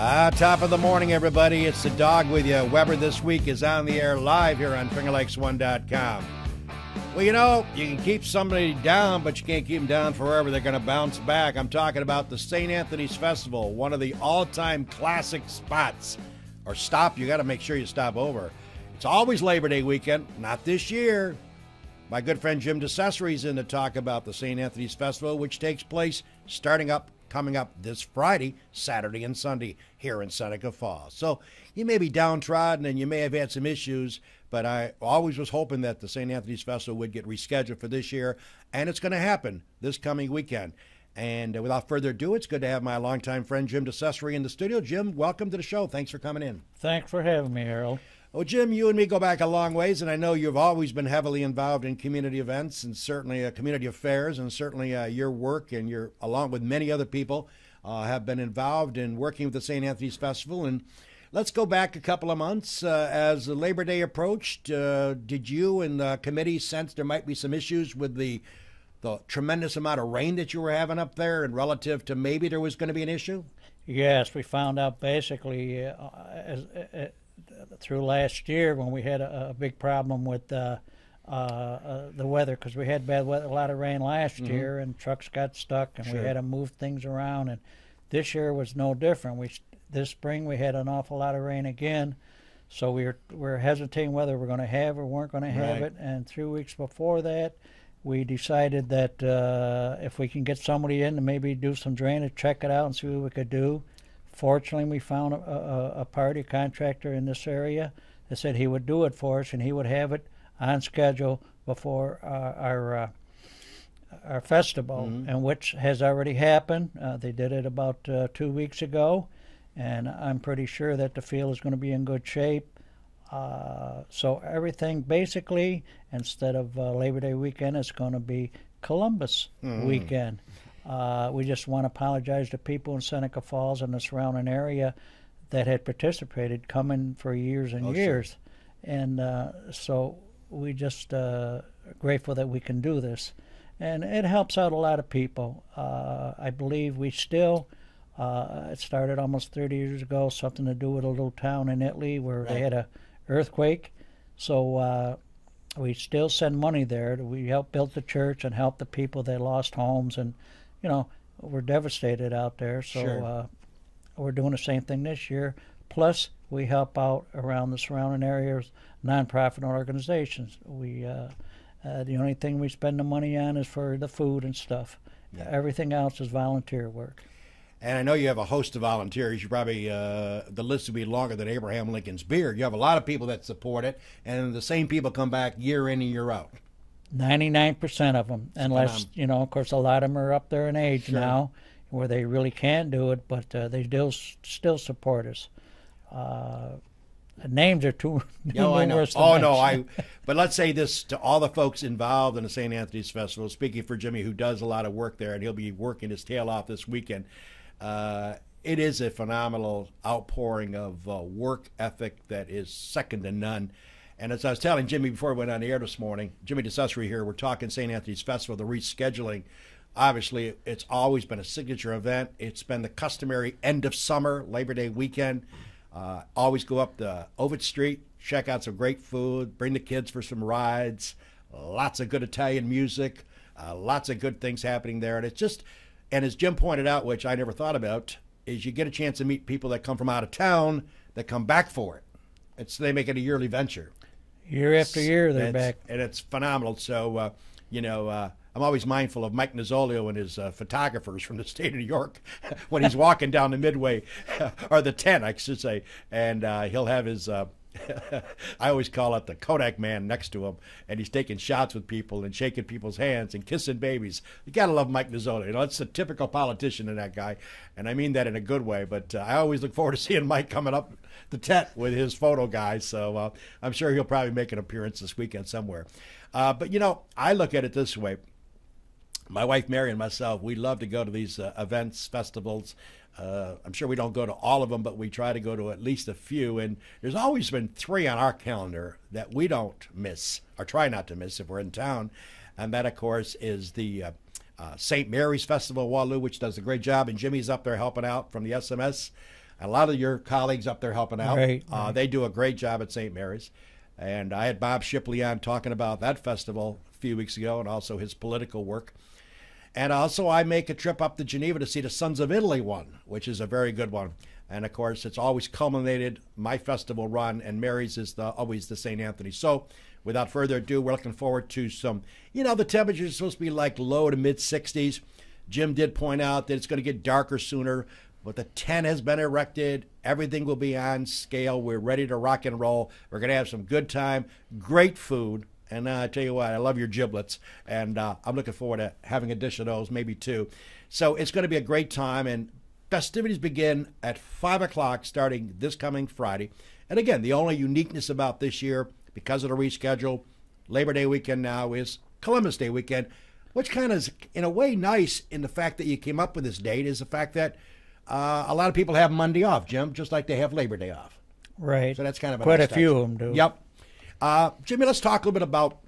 Top of the morning, everybody. It's the dog with you. Weber this week is on the air live here on FingerLakes1.com. Well, you know, you can keep somebody down, but you can't keep them down forever. They're going to bounce back. I'm talking about the St. Anthony's Festival, one of the all-time classic spots. Or stop, you got to make sure you stop over. It's always Labor Day weekend, not this year. My good friend Jim DeCesare is in to talk about the St. Anthony's Festival, which takes place coming up this Friday, Saturday, and Sunday here in Seneca Falls. So you may be downtrodden and you may have had some issues, but I always was hoping that the St. Anthony's Festival would get rescheduled for this year, and it's going to happen this coming weekend. And without further ado, it's good to have my longtime friend Jim DeCesare in the studio. Jim, welcome to the show. Thanks for coming in. Thanks for having me, Harold. Well, Jim, you and me go back a long ways, and I know you've always been heavily involved in community events and certainly community affairs, and certainly your work and your, along with many other people, have been involved in working with the St. Anthony's Festival. And let's go back a couple of months. As Labor Day approached, did you and the committee sense there might be some issues with the tremendous amount of rain that you were having up there, and relative to maybe there was going to be an issue? Yes, we found out basically through last year when we had a big problem with the weather, because we had bad weather, a lot of rain last year, and trucks got stuck, and we had to move things around. And this year was no different. This spring we had an awful lot of rain again, so we're hesitating whether we're going to have or weren't going to have it. And 3 weeks before that, we decided that if we can get somebody in to maybe do some drainage, check it out and see what we could do. Fortunately, we found a party contractor in this area that said he would do it for us, and he would have it on schedule before our festival, and which has already happened. They did it about 2 weeks ago, and I'm pretty sure that the field is going to be in good shape. So everything basically, instead of Labor Day weekend, it's going to be Columbus weekend. We just want to apologize to people in Seneca Falls and the surrounding area that had participated, coming for years and years. Sure. And so we just grateful that we can do this. And it helps out a lot of people. I believe we still, it started almost 30 years ago, something to do with a little town in Italy where they had an earthquake. So we still send money there. We help build the church and help the people that lost homes, and you know, we're devastated out there, so we're doing the same thing this year. Plus, we help out around the surrounding areas, nonprofit organizations. We the only thing we spend the money on is for the food and stuff. Everything else is volunteer work. And I know you have a host of volunteers. You probably the list would be longer than Abraham Lincoln's beard. You have a lot of people that support it, and the same people come back year in and year out. 99% of them, unless, you know, of course, a lot of them are up there in age now where they really can't do it, but they still support us. Names are too numerous. But let's say this to all the folks involved in the St. Anthony's Festival, speaking for Jimmy, who does a lot of work there, and he'll be working his tail off this weekend. It is a phenomenal outpouring of work ethic that is second to none. And as I was telling Jimmy before we went on the air this morning, Jimmy DeCesare here, we're talking St. Anthony's Festival, the rescheduling. Obviously, it's always been a signature event. It's been the customary end of summer, Labor Day weekend. Always go up the Ovid Street, check out some great food, bring the kids for some rides, lots of good Italian music, lots of good things happening there. And it's just, and as Jim pointed out, which I never thought about, is you get a chance to meet people that come from out of town that come back for it. They make it a yearly venture. Year after year, they're back. And it's phenomenal. So, I'm always mindful of Mike Nizzolio and his photographers from the state of New York when he's walking down the Midway, or the 10, I should say, and he'll have his, I always call it the Kodak man next to him, and he's taking shots with people and shaking people's hands and kissing babies. You got to love Mike Nizzolio. You know, it's a typical politician in that guy, and I mean that in a good way, but I always look forward to seeing Mike coming up the tent with his photo guys, so I'm sure he'll probably make an appearance this weekend somewhere. But, you know, I look at it this way. My wife Mary and myself, we love to go to these events, festivals. I'm sure we don't go to all of them, but we try to go to at least a few. And there's always been 3 on our calendar that we don't miss, or try not to miss if we're in town. And that, of course, is the St. Mary's Festival, Waterloo, which does a great job. And Jimmy's up there helping out from the SMS. and a lot of your colleagues up there helping out. Right. They do a great job at St. Mary's. And I had Bob Shipley on talking about that festival a few weeks ago, and also his political work. And also I make a trip up to Geneva to see the Sons of Italy one, which is a very good one. And of course, it's always culminated my festival run, and Mary's is always the St. Anthony. So without further ado, we're looking forward to some, the temperature is supposed to be like low to mid 60s. Jim did point out that it's going to get darker sooner, but the tent has been erected. Everything will be on scale. We're ready to rock and roll. We're going to have some good time, great food. And I tell you what, I love your giblets. And I'm looking forward to having a dish of those, maybe two. So it's going to be a great time. And festivities begin at 5 o'clock starting this coming Friday. And again, the only uniqueness about this year, because of the reschedule, Labor Day weekend now is Columbus Day weekend, which kind of is, in a way, nice in the fact that you came up with this date, is the fact that a lot of people have Monday off, Jim, just like they have Labor Day off. Right. So that's kind of quite nice a few of them do. Yep. Jimmy, let's talk a little bit about,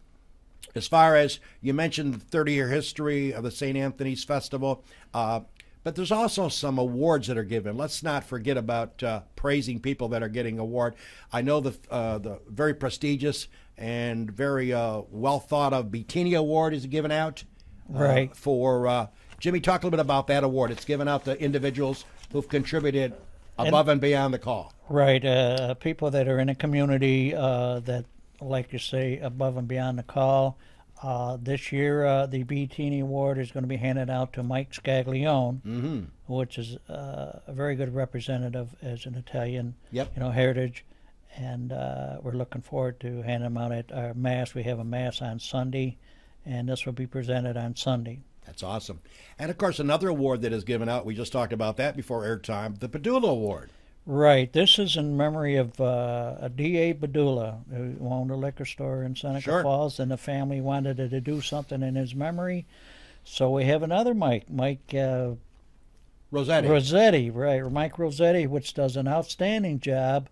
as far as you mentioned, the 30-year history of the St. Anthony's Festival, but there's also some awards that are given. Let's not forget about praising people that are getting award. I know the very prestigious and very well thought of Bettini Award is given out. Right. For Jimmy, talk a little bit about that award. It's given out to individuals who've contributed above and beyond the call. Right. People that are in a community that, like you say, above and beyond the call. This year, the Bettini Award is going to be handed out to Mike Scaglione, which is a very good representative as an Italian, heritage. And we're looking forward to handing them out at our Mass. We have a Mass on Sunday, and this will be presented on Sunday. That's awesome. And, of course, another award that is given out, we just talked about that before airtime, the Padula Award. Right. This is in memory of a D.A. Padula, who owned a liquor store in Seneca Falls, and the family wanted to do something in his memory. So we have another Mike Rossetti, right, Mike Rossetti, which does an outstanding job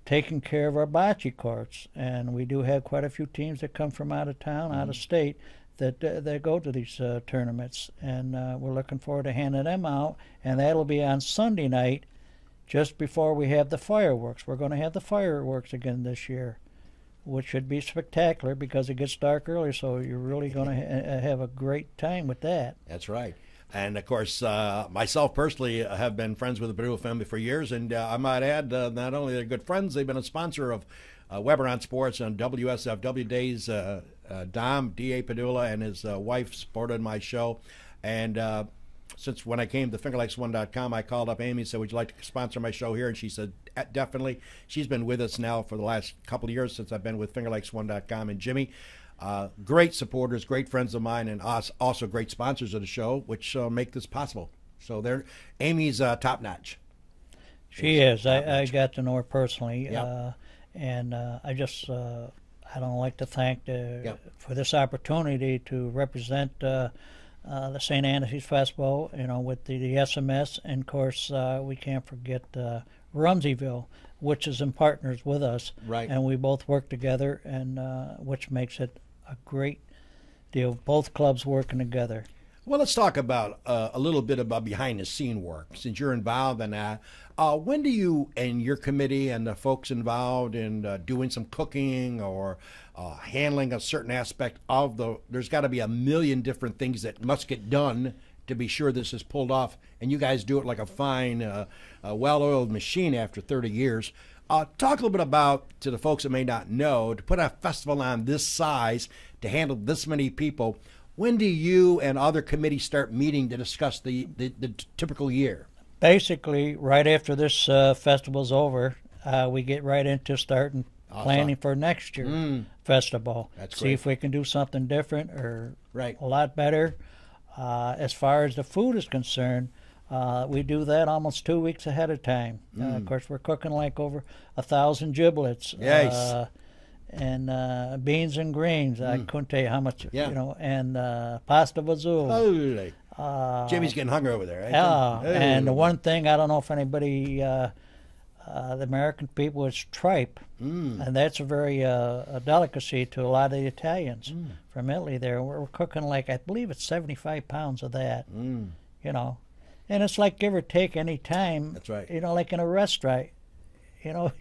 taking care of our bocce courts. And we do have quite a few teams that come from out of town, out of state, that go to these tournaments. And we're looking forward to handing them out, and that'll be on Sunday night, just before we have the fireworks. We're going to have the fireworks again this year, which should be spectacular because it gets dark early, so you're really going to have a great time with that. That's right. And, of course, myself personally have been friends with the Padula family for years, and I might add, not only they're good friends, they've been a sponsor of Weber on Sports on WSFW days. Dom, D.A. Padula, and his wife supported my show. And since when I came to FingerLakes1.com, I called up Amy and said, would you like to sponsor my show here? And she said, definitely. She's been with us now for the last couple of years since I've been with FingerLakes1.com. And Jimmy, great supporters, great friends of mine, and also great sponsors of the show, which make this possible. So Amy's top-notch. She is. I got to know her personally. And I just, I don't like to thank for this opportunity to represent the St. Anthony's Festival, with the SMS, and of course we can't forget Rumseyville, which is in partners with us, right? And we both work together, and which makes it a great deal. Both clubs working together. Well, let's talk about a little bit about behind-the-scene work, since you're involved in that. When do you and your committee and the folks involved in doing some cooking or handling a certain aspect of there's got to be a million different things that must get done to be sure this is pulled off, and you guys do it like a fine, well-oiled machine after 30 years. Talk a little bit about, to the folks that may not know, to put a festival on this size, to handle this many people. When do you and other committees start meeting to discuss the typical year? Basically, right after this festival's over, we get right into starting planning for next year's festival. That's See great. if we can do something different or right. a lot better. As far as the food is concerned, we do that almost 2 weeks ahead of time. Of course, we're cooking like over 1,000 giblets. Yes. And beans and greens. I couldn't tell you how much, Yeah. and pasta vazul. Holy. Jimmy's getting hungry over there. Right? Yeah, and the one thing, I don't know if anybody, the American people, is tripe. And that's a very a delicacy to a lot of the Italians from Italy there. We're cooking like, I believe it's 75 pounds of that, And it's like give or take any time. That's right. You know, like in a restaurant. You know,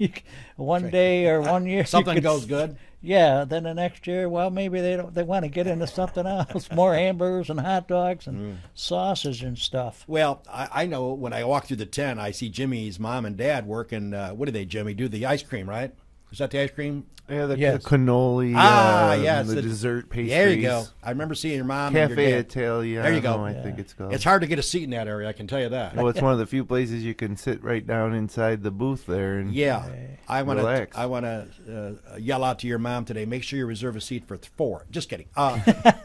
one day or 1 year something goes good. Yeah, then the next year, well, maybe they want to get into something else, more hamburgers and hot dogs and sausage and stuff. Well, I know when I walk through the tent, I see Jimmy's mom and dad working. What do they, Jimmy? Do the ice cream, right? Is that the ice cream? Yeah, the Yes. cannoli, yes, the dessert pastries. There you go. I remember seeing your mom and your Cafe dad. Italiano, There you go. I think it's called. It's hard to get a seat in that area, I can tell you that. Well, it's one of the few places you can sit right down inside the booth there. And Yeah, I want relax. to yell out to your mom today. Make sure you reserve a seat for 4. Just kidding.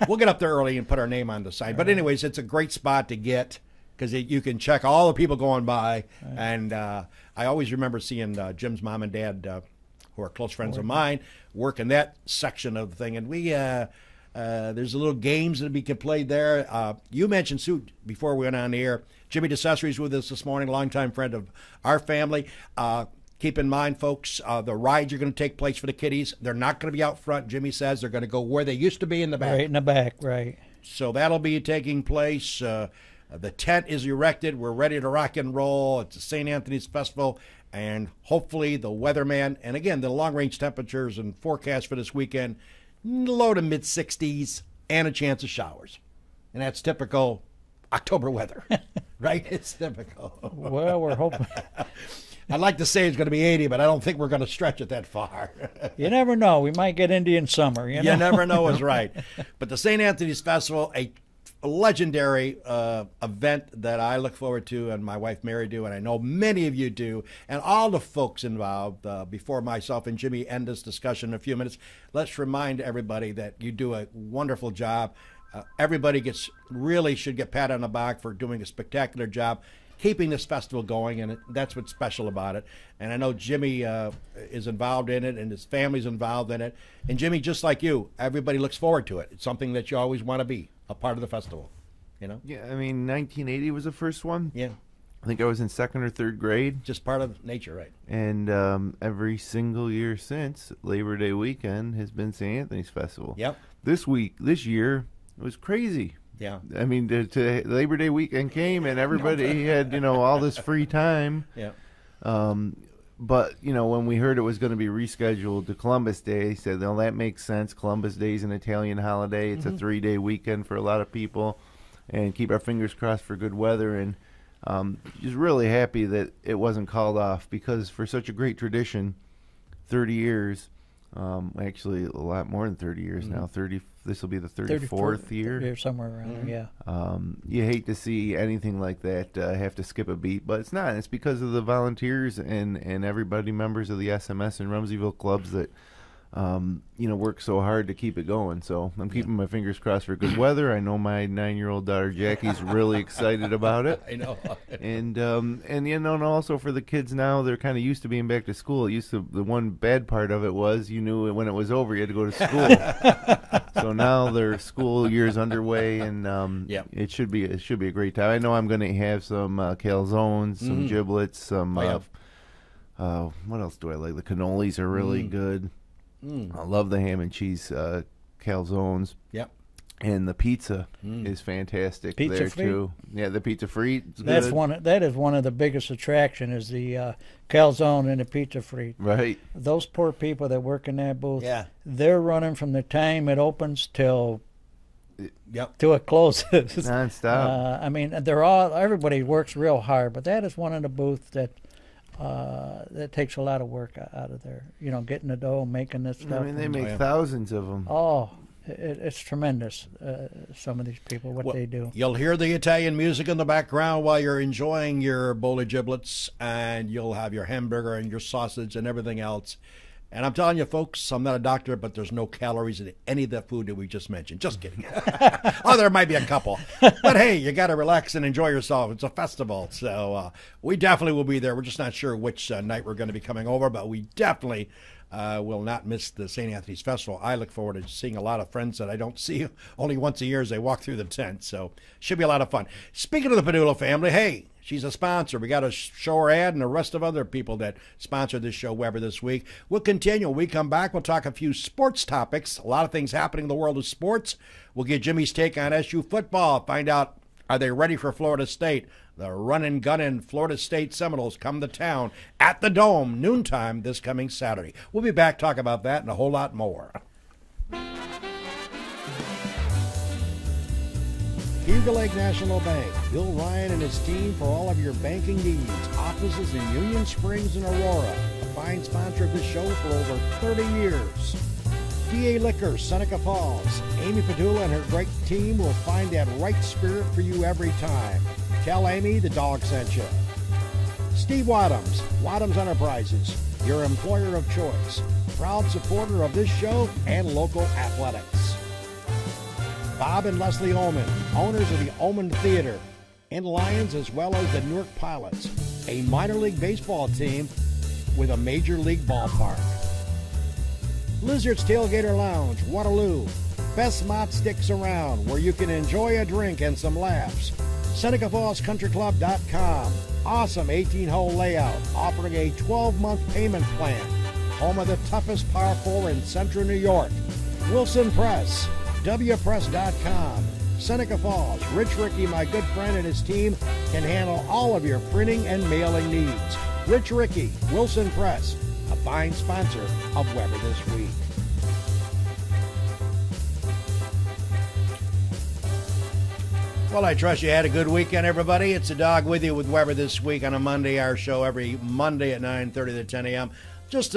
We'll get up there early and put our name on the sign. But anyways, it's a great spot to get because you can check all the people going by. And I always remember seeing Jim's mom and dad, who are close friends of mine, working that section of the thing. And we there's a little games that we can play there. You mentioned, Sue, before we went on the air, Jimmy DeCesare is with us this morning, longtime friend of our family. Keep in mind, folks, the rides are going to take place for the kiddies. They're not going to be out front. Jimmy says they're going to go where they used to be in the back. Right in the back, right. So that'll be taking place. The tent is erected. We're ready to rock and roll. It's the St. Anthony's Festival. And hopefully the weatherman, and again, the long-range temperatures and forecast for this weekend, low to mid-60s and a chance of showers. And that's typical October weather, right? It's typical. Well, we're hoping. I'd like to say it's going to be 80, but I don't think we're going to stretch it that far. You never know. We might get Indian summer, you know? You never know is right. But the St. Anthony's Festival, a legendary event that I look forward to, and my wife Mary do, and I know many of you do, and all the folks involved. Before myself and Jimmy end this discussion in a few minutes, let's remind everybody that you do a wonderful job. Everybody really should get pat on the back for doing a spectacular job keeping this festival going, and that's what's special about it. And I know Jimmy is involved in it, and his family's involved in it. And Jimmy, just like you, everybody looks forward to it. It's something that you always want to be a part of the festival, you know? Yeah, I mean, 1980 was the first one. Yeah. I think I was in 2nd or 3rd grade. Just part of nature, right? And every single year since, Labor Day weekend has been St. Anthony's Festival. Yep. This year, it was crazy. Yeah. I mean, to Labor Day weekend came and everybody had, all this free time. Yeah. But, when we heard it was going to be rescheduled to Columbus Day, said, well, that makes sense. Columbus Day is an Italian holiday. It's a 3-day weekend for a lot of people. And keep our fingers crossed for good weather. And just really happy that it wasn't called off, because for such a great tradition, 30 years, actually a lot more than 30 years now, this will be the 34th year. Somewhere around there, yeah. You hate to see anything like that have to skip a beat, but it's not. It's because of the volunteers and everybody, members of the SMS and Rumseyville clubs that work so hard to keep it going. So I'm keeping my fingers crossed for good weather. I know my 9-year-old daughter Jackie's really excited about it. I know. And also for the kids now, they're kind of used to being back to school. The one bad part of it was you knew when it was over you had to go to school. So now their school year's underway, and it should be a great time. I know I'm going to have some calzones, some giblets, some what else do I like? The cannolis are really good. I love the ham and cheese calzones. Yep. And the pizza is fantastic there too. Yeah, the pizza frite. That is one of the biggest attraction is the calzone and the pizza frite. Right. Those poor people that work in that booth. Yeah. They're running from the time it opens till it closes. Nonstop. I mean, everybody works real hard, but that is one of the booths that takes a lot of work out of there. Getting the dough, making this stuff. I mean, they make thousands of them. Oh, it's tremendous. Some of these people, what they do. You'll hear the Italian music in the background while you're enjoying your bowl of giblets, and you'll have your hamburger and your sausage and everything else. And I'm telling you, folks, I'm not a doctor, but there's no calories in any of the food that we just mentioned. Just kidding. Oh, there might be a couple. But, hey, you got to relax and enjoy yourself. It's a festival. So we definitely will be there. We're just not sure which night we're going to be coming over, but we definitely will not miss the St. Anthony's Festival. I look forward to seeing a lot of friends that I don't see only once a year as they walk through the tent. So should be a lot of fun. Speaking of the Padula family, hey, she's a sponsor. We got to show her ad and the rest of other people that sponsor this show, Weber, this week. We'll continue. When we come back, we'll talk a few sports topics. A lot of things happening in the world of sports. We'll get Jimmy's take on SU football, find out Are they ready for Florida State? The running, gunning Florida State Seminoles come to town at the Dome, noontime this coming Saturday. We'll be back talking about that and a whole lot more. Eagle Lake National Bank. Bill Ryan and his team for all of your banking needs. Offices in Union Springs and Aurora. A fine sponsor of this show for over 30 years. DA Liquor, Seneca Falls. Amy Padula and her great team will find that right spirit for you every time. Tell Amy the dog sent you. Steve Wadhams, Wadhams Enterprises, your employer of choice. Proud supporter of this show and local athletics. Bob and Leslie Ullman, owners of the Ullman Theater in Lions as well as the Newark Pilots, a minor league baseball team with a major league ballpark. Lizard's Tailgater Lounge, Waterloo, best mott sticks around where you can enjoy a drink and some laughs. SenecaFallsCountryClub.com, awesome 18-hole layout offering a 12-month payment plan, home of the toughest par 4 in central New York. Wilson Press, WPress.com. Seneca Falls, Rich Ricky, my good friend, and his team can handle all of your printing and mailing needs. Rich Ricky, Wilson Press, a fine sponsor of Weber This Week. Well, I trust you had a good weekend, everybody. It's a Dog with you with Weber This Week on a Monday. Our show every Monday at 9:30 to 10 a.m. Just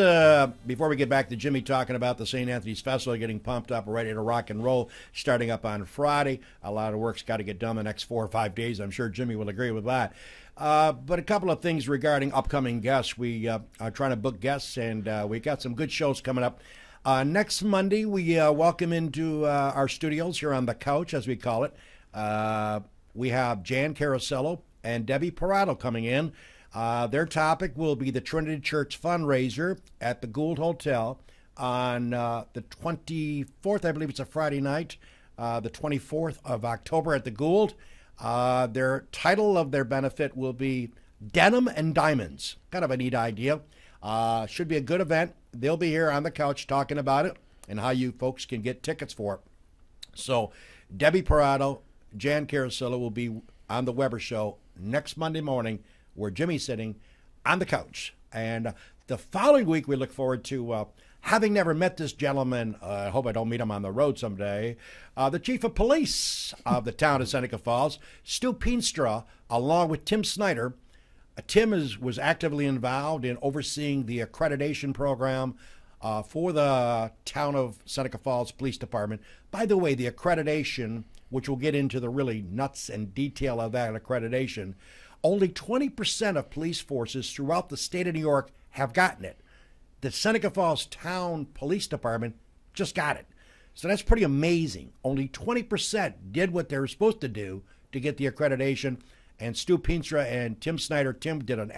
before we get back to Jimmy talking about the St. Anthony's Festival, getting pumped up, ready to rock and roll, starting up on Friday. A lot of work's got to get done the next 4 or 5 days. I'm sure Jimmy will agree with that. But a couple of things regarding upcoming guests. We are trying to book guests, and we got some good shows coming up. Next Monday, we welcome into our studios here on the couch, as we call it. We have Jan Carasello and Debbie Parado coming in. Their topic will be the Trinity Church fundraiser at the Gould Hotel on the 24th. I believe it's a Friday night, the 24th of October at the Gould. Their title of their benefit will be Denim and Diamonds. Kind of a neat idea. Should be a good event. They'll be here on the couch talking about it and how you folks can get tickets for it. So Debbie Parado, Jan Carasello will be on the Weber Show next Monday morning, where Jimmy's sitting on the couch. And the following week, we look forward to having never met this gentleman. I hope I don't meet him on the road someday. The chief of police of the town of Seneca Falls, Stu Peenstra, along with Tim Snyder. Tim was actively involved in overseeing the accreditation program for the town of Seneca Falls Police Department. By the way, the accreditation, which we'll get into the really nuts and detail of that accreditation, only 20% of police forces throughout the state of New York have gotten it. The Seneca Falls Town Police Department just got it. So that's pretty amazing. Only 20% did what they were supposed to do to get the accreditation. And Stu Peenstra and Tim Snyder, Tim did a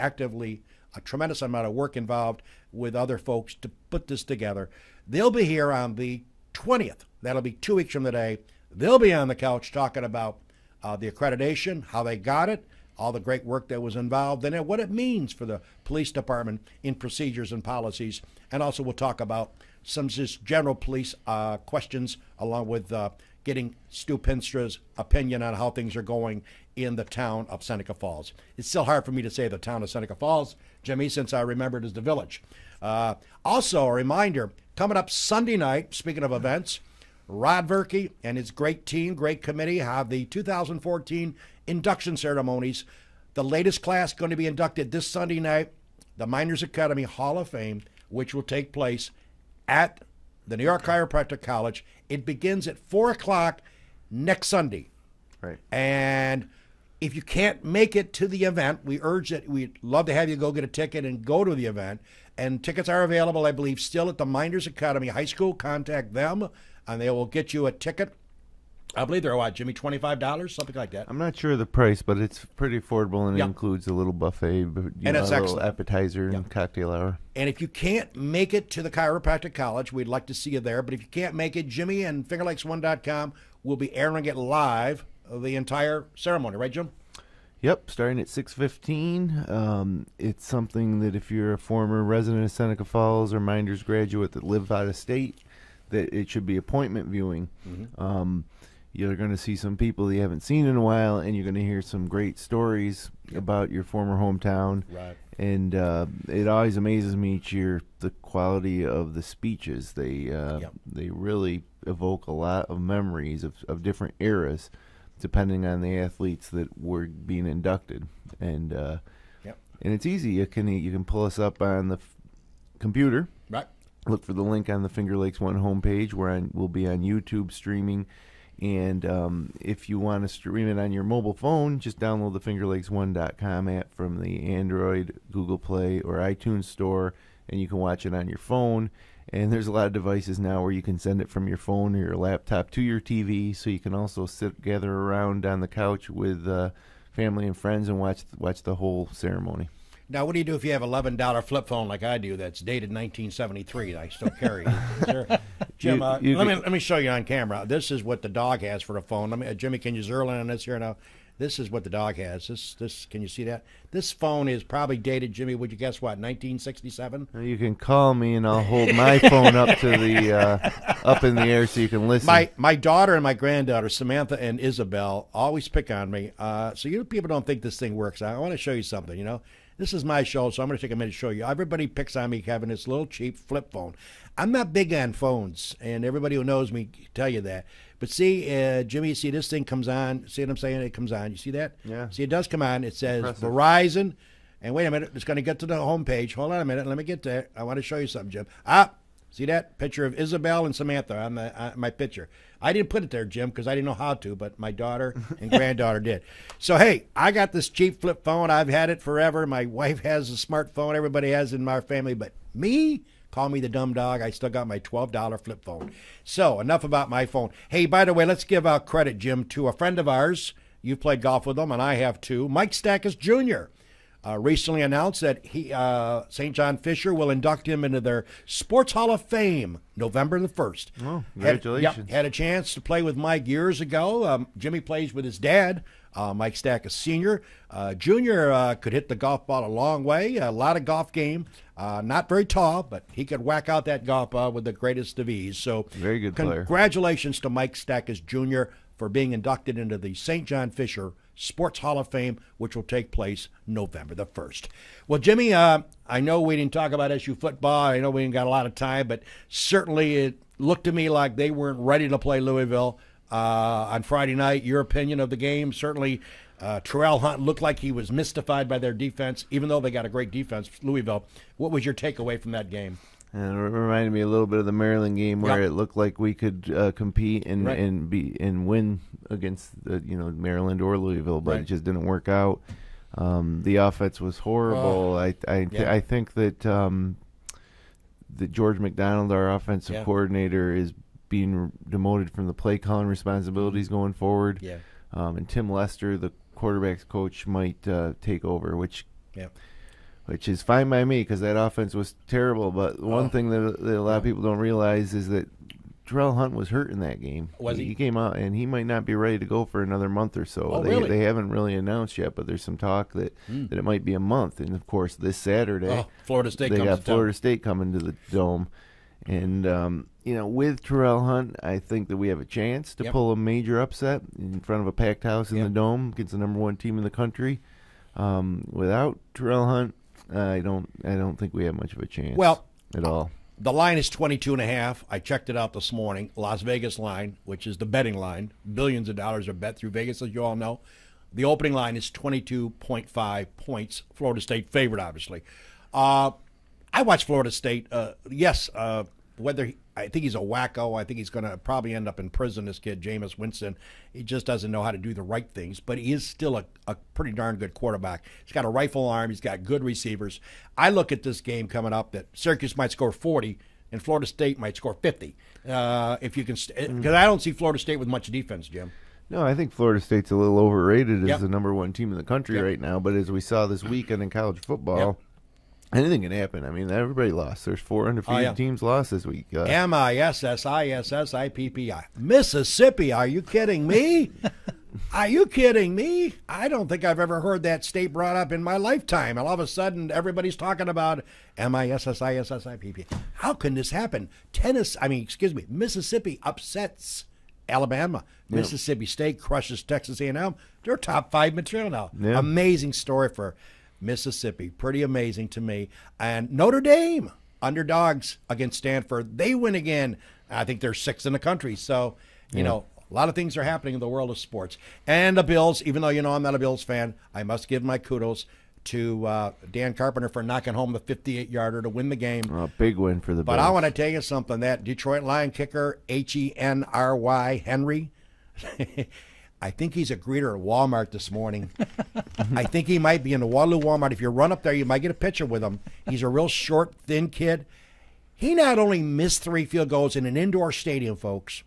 tremendous amount of work involved with other folks to put this together. They'll be here on the 20th. That'll be 2 weeks from today. They'll be on the couch talking about the accreditation, how they got it, all the great work that was involved in it, what it means for the police department in procedures and policies. And also we'll talk about some just general police questions, along with getting Stu Peenstra's opinion on how things are going in the town of Seneca Falls. It's still hard for me to say the town of Seneca Falls, Jimmy, since I remember it as the village. Also, a reminder, coming up Sunday night, speaking of events, Rod Verkey and his great team, great committee, have the 2014 induction ceremonies. The latest class going to be inducted this Sunday night, the Miners Academy Hall of Fame, which will take place at the New York Chiropractic College. It begins at 4 o'clock next Sunday. Right. And if you can't make it to the event, we urge that we'd love to have you go get a ticket and go to the event. And tickets are available, I believe, still at the Miners Academy High School. Contact them, and they will get you a ticket. I believe they're, what, Jimmy, $25, something like that. I'm not sure of the price, but it's pretty affordable, and Yep. it includes a little buffet, And it's a little excellent. appetizer Yep. and cocktail hour. And if you can't make it to the Chiropractic College, we'd like to see you there. But if you can't make it, Jimmy and FingerLakes1.com will be airing it live, the entire ceremony. Right, Jim? Yep, starting at 6:15. It's something that if you're a former resident of Seneca Falls or Minders graduate that live out of state, that it should be appointment viewing. You're going to see some people you haven't seen in a while, and you're going to hear some great stories about your former hometown. Right. And it always amazes me each year the quality of the speeches. They really evoke a lot of memories of different eras, depending on the athletes that were being inducted. And and it's easy. You can pull us up on the computer. Right. Look for the link on the Finger Lakes One homepage. We'll be on YouTube streaming. And if you want to stream it on your mobile phone, just download the FingerLakes1.com app from the Android, Google Play, or iTunes store, and you can watch it on your phone. And there's a lot of devices now where you can send it from your phone or your laptop to your TV, so you can also gather around on the couch with family and friends and watch the whole ceremony. Now, what do you do if you have $11 flip phone like I do that's dated 1973 that I still carry? Is there, Jim, let me show you on camera. This is what the dog has for a phone. Jimmy, can you zero in on this here now? This is what the dog has. This can you see that? This phone is probably dated, Jimmy, would you guess what, 1967? You can call me and I'll hold my phone up to the up in the air so you can listen. My daughter and my granddaughter, Samantha and Isabel, always pick on me. So you people don't think this thing works. I want to show you something, you know. This is my show, so I'm going to take a minute to show you. Everybody picks on me having this little cheap flip phone. I'm not big on phones, and everybody who knows me can tell you that. But see, Jimmy, see this thing comes on. See what I'm saying? It comes on. You see that? Yeah. See, it does come on. It says Impressive. Verizon. And wait a minute. It's going to get to the home page. Hold on a minute. Let me get there. I want to show you something, Jim. See that picture of Isabel and Samantha on my picture? I didn't put it there, Jim, because I didn't know how to, but my daughter and granddaughter did. So, hey, I got this cheap flip phone. I've had it forever. My wife has a smartphone. Everybody has it in my family. But me, call me the dumb dog. I still got my $12 flip phone. So, enough about my phone. Hey, by the way, let's give out credit, Jim, to a friend of ours. You've played golf with him, and I have too. Mike Stackus Jr. Recently announced that St. John Fisher will induct him into their Sports Hall of Fame November the 1st. Oh, congratulations. Had a chance to play with Mike years ago. Jimmy plays with his dad, Mike Stackus Sr. Jr. Could hit the golf ball a long way, a lot of golf game. Not very tall, but he could whack out that golf ball with the greatest of ease. So, very good player. Congratulations to Mike Stackus Jr. for being inducted into the St. John Fisher Sports Hall of Fame, which will take place November the 1st. Well, Jimmy, I know we didn't talk about SU football. I know we ain't got a lot of time, but certainly it looked to me like they weren't ready to play Louisville on Friday night. Your opinion of the game? Certainly, Terrell Hunt looked like he was mystified by their defense, even though they got a great defense, Louisville. What was your takeaway from that game? And it reminded me a little bit of the Maryland game where it looked like we could compete and Right. and win against Maryland or Louisville, but it just didn't work out. The offense was horrible. I think that that George McDonald, our offensive coordinator, is being demoted from the play calling responsibilities going forward. Yeah. And Tim Lester, the quarterback's coach, might take over, which is fine by me because that offense was terrible. But one thing that a lot of people don't realize is that Terrell Hunt was hurt in that game. Was he? He came out, and he might not be ready to go for another month or so. Oh, really? They haven't really announced yet, but there's some talk that it might be a month. And, of course, this Saturday, Florida State they comes got to town. Florida State coming to the Dome. And, with Terrell Hunt, I think that we have a chance to pull a major upset in front of a packed house in the Dome against the number one team in the country. Without Terrell Hunt, I don't think we have much of a chance at all. The line is 22.5. I checked it out this morning. Las Vegas line, which is the betting line. Billions of dollars are bet through Vegas, as you all know. The opening line is 22.5 points. Florida State favorite, obviously. I watched Florida State. I think he's a wacko. I think he's going to probably end up in prison, this kid, Jameis Winston. He just doesn't know how to do the right things, but he is still a pretty darn good quarterback. He's got a rifle arm. He's got good receivers. I look at this game coming up that Syracuse might score 40 and Florida State might score 50. If you can, because I don't see Florida State with much defense, Jim. No, I think Florida State's a little overrated as the number one team in the country right now. But as we saw this weekend in college football, anything can happen. I mean, everybody lost. There's 4 undefeated teams lost this week. MISSISSIPPI. Mississippi, are you kidding me? Are you kidding me? I don't think I've ever heard that state brought up in my lifetime. And all of a sudden, everybody's talking about MISSISSIPPI. How can this happen? Mississippi upsets Alabama. Mississippi State crushes Texas A&M. They're top 5 material now. Yeah. Amazing story for Mississippi. Pretty amazing to me. And Notre Dame, underdogs against Stanford. They win again. I think they're 6th in the country. So, you know, a lot of things are happening in the world of sports. And the Bills, even though, you know, I'm not a Bills fan, I must give my kudos to Dan Carpenter for knocking home the 58-yarder to win the game. Oh, big win for the Bills. But I want to tell you something. That Detroit Lion kicker, Henry, Henry, I think he's a greeter at Walmart this morning. I think he might be in the Waterloo Walmart. If you run up there, you might get a picture with him. He's a real short, thin kid. He not only missed 3 field goals in an indoor stadium, folks.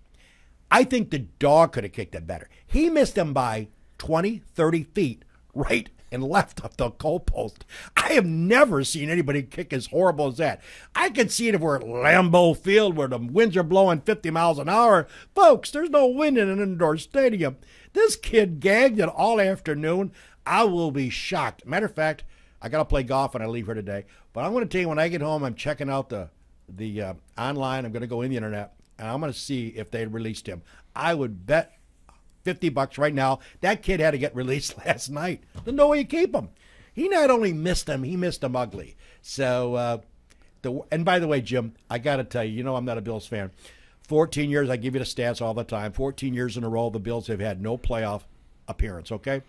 I think the dog could have kicked it better. He missed them by 20, 30 feet right and left of the goalpost. I have never seen anybody kick as horrible as that. I could see it if we're at Lambeau Field where the winds are blowing 50 miles an hour. Folks, there's no wind in an indoor stadium. This kid gagged it all afternoon. I will be shocked. Matter of fact, I got to play golf when I leave here today. But I'm going to tell you, when I get home, I'm checking out the online. I'm going to go in the internet, and I'm going to see if they released him. I would bet $50 right now. That kid had to get released last night. There's no way you keep him. He not only missed him, he missed him ugly. So, and by the way, Jim, I got to tell you, you know I'm not a Bills fan. 14 years, I give you the stats all the time. 14 years in a row, the Bills have had no playoff appearance, okay?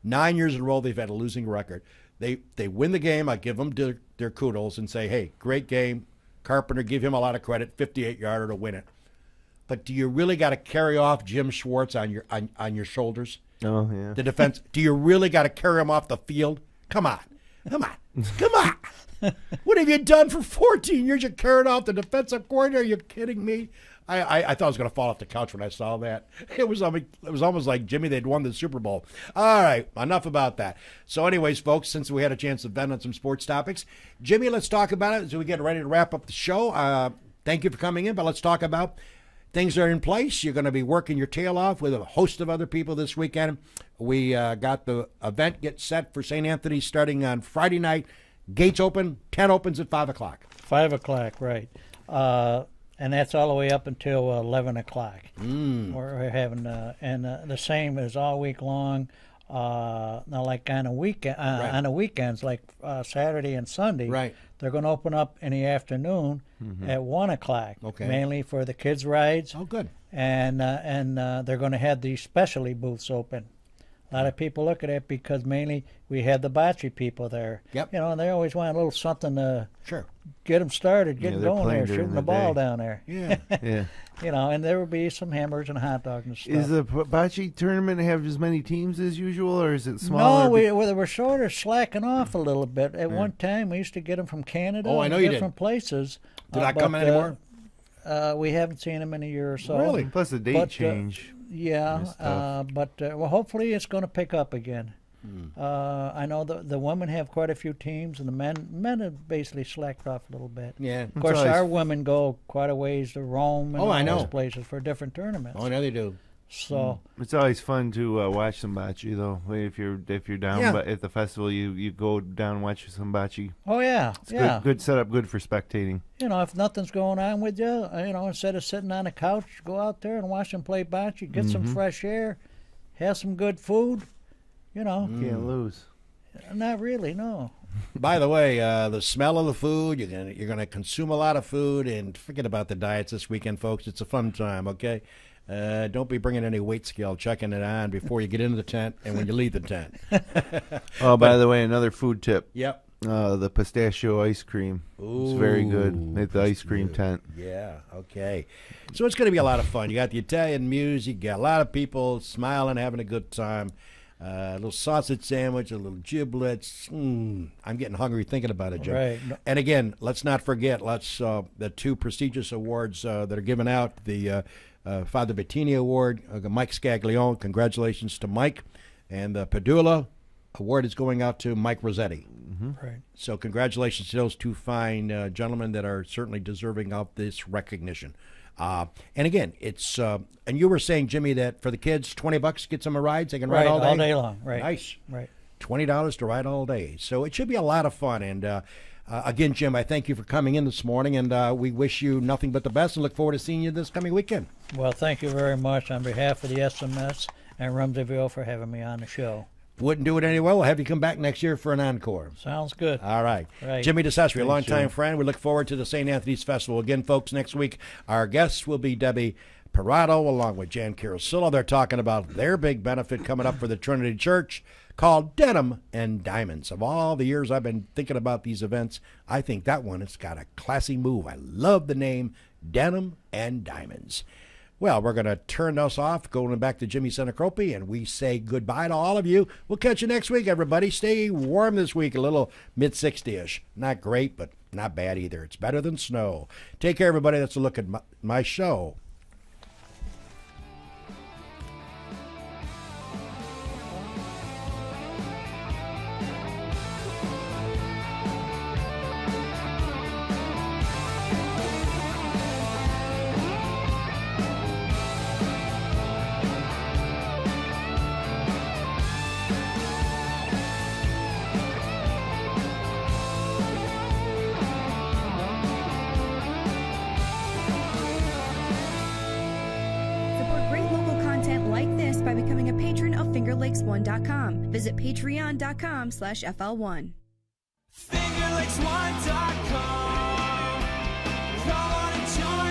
9 years in a row, they've had a losing record. They win the game. I give them their kudos and say, hey, great game. Carpenter, give him a lot of credit, 58-yarder to win it. But do you really got to carry off Jim Schwartz on your shoulders? Oh, yeah. The defense. Do you really got to carry him off the field? Come on. What have you done for 14 years? You carried off the defensive coordinator? Are you kidding me? I thought I was going to fall off the couch when I saw that. It was almost like Jimmy, they'd won the Super Bowl. All right, enough about that. So anyways, folks, since we had a chance to vent on some sports topics, Jimmy, let's talk about it as we get ready to wrap up the show. Thank you for coming in, but let's talk about things that are in place. You're going to be working your tail off with a host of other people this weekend. We got the event get set for St. Anthony's starting on Friday night. Gates open, 10 opens at 5 o'clock. 5 o'clock, right. And that's all the way up until 11 o'clock. We're having, and the same as all week long. Now, like on a weekend, on the weekends, like Saturday and Sunday, right. They're going to open up in the afternoon at 1 o'clock, mainly for the kids' rides. Oh, good. And they're going to have these specialty booths open. A lot of people look at it because mainly we had the bocce people there. Yep. You know, and they always want a little something to Sure. get them started, get them they're going playing there, during shooting the the ball day. down there. Yeah. Yeah. You know, and there will be some hamburgers and hot dogs and stuff. Is the bocce tournament have as many teams as usual, or is it smaller? No, we were sort of slacking off a little bit. At one time, we used to get them from Canada Oh, I know and you did. different places. Did I come in anymore? We haven't seen them in a year or so. Really? Plus the date But, change. Yeah, That's tough. but well, hopefully it's going to pick up again. I know the women have quite a few teams, and the men have basically slacked off a little bit. Yeah. Of course, always- our women go quite a ways to Rome and Oh, I all know. those places for different tournaments. Oh, I know they do. So It's always fun to watch some bocce, though. If you're down Yeah. but at the festival, you go down and watch some bocce. oh yeah, It's yeah. good setup, good for spectating. You know, if nothing's going on with you, instead of sitting on a couch, go out there and watch them play bocce, get some fresh air, have some good food. You know, Can't lose. not really, no. By the way, the smell of the food, you're gonna consume a lot of food, and forget about the diets this weekend, folks. It's a fun time, okay? Don't be bringing any weight scale, checking it on before you get into the tent and when you leave the tent. Oh, by the way, another food tip. Yep. The pistachio ice cream. It's very good at the ice cream tent. Yeah, okay. So it's going to be a lot of fun. You got the Italian music, you got a lot of people smiling, having a good time. A little sausage sandwich, a little giblets. I'm getting hungry thinking about it, Jim. Right. And again, let's not forget, the two prestigious awards that are given out, the Father Bettini Award, Mike Scaglione. Congratulations to Mike. And the Padula Award is going out to Mike Rossetti. Right. So congratulations to those two fine gentlemen that are certainly deserving of this recognition. And again, it's and you were saying, Jimmy, that for the kids, $20 gets them a ride. They can ride all day long. Right. Nice. Right. $20 to ride all day. So it should be a lot of fun. And Again, Jim, I thank you for coming in this morning, and we wish you nothing but the best and look forward to seeing you this coming weekend. Well, thank you very much on behalf of the SMS and Rumseyville for having me on the show. Wouldn't do it anyway. We'll have you come back next year for an encore. Sounds good. All right. Right. Jimmy DeCesare, a longtime Jim. friend. We look forward to the St. Anthony's Festival. Again, folks, next week our guests will be Debbie Parado along with Jan Carosilla. They're talking about their big benefit coming up for the Trinity Church called Denim and Diamonds. Of all the years I've been thinking about these events, I think that one has got a classy move. I love the name Denim and Diamonds. Well, we're going to turn us off, going back to Jimmy Senecropi, and we say goodbye to all of you. We'll catch you next week, everybody. Stay warm this week, a little mid-60-ish. Not great, but not bad either. It's better than snow. Take care, everybody. That's a look at my show. By becoming a patron of FingerLakes1.com. Visit patreon.com/FL1. FingerLakes1.com. Come on and join